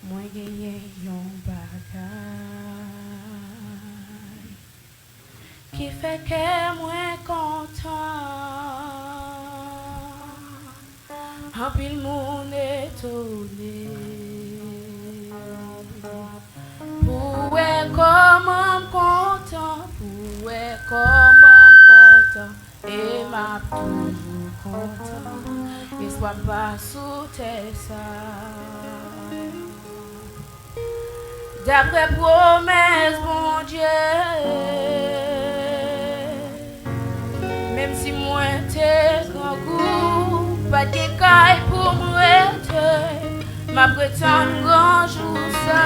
moi gagné yon bagay qui fait que moi content en pile monde étonné pour comment content pour comment content et m'a toujours content et soit pas sous tes ça d'après promesse mon Dieu même si moi t'es grand goût pas de caille pour moi m'a prétend grand jour ça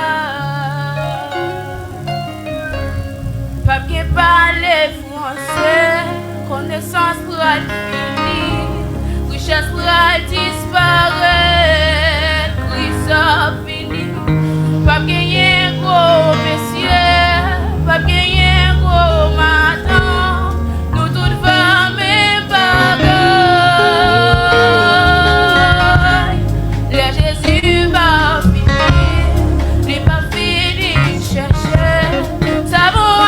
pas bien parler français connaissance pour finir richesse pour disparaître oui ça fini pas gagner gros messieurs pas gagner gros madame nous toutes femmes et bagailles le Jésus va finir il va finir chercher ça va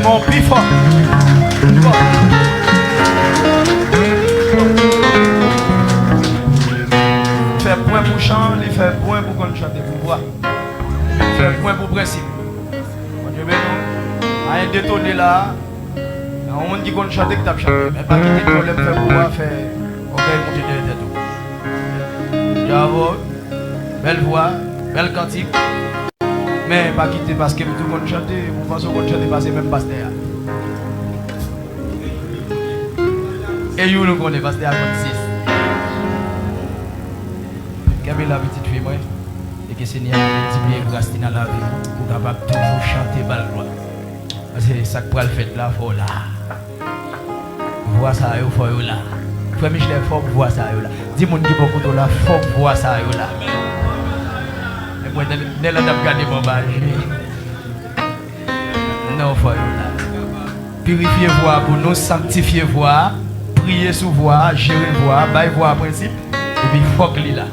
mon plus fort. fait point pour chant, il fait point pour qu'on chante pour voix. Il fait point pour principe. Dieu béni, à un détourné là, on monde qui compte chanter que tu as chanté, mais pas quitter le problème fait pour voir faire, on va monter de tout. Bravo, belle voix, belle cantique, mais pas quitter parce que tout le monde chante, vous pensez qu'on chante passer même pasteur. Et vous nous connaissez pasteur à 26. Quelle est la petite fille, moi? Et que Seigneur a multiplié grâce dans la vie pour capable toujours chanter belle gloire. Parce que ça que le fait là, faut là. Voir ça, il faut là. Frère Michel, il faut voir ça là. Dis-moi qui beaucoup là, il faut voir ça là. Et moi, je vais regarder mon badge. Non, il faut là. Purifier voix pour nous, sanctifier voix, prier sous voix, gérer voix, bailler voix principe. Et puis il faut que là.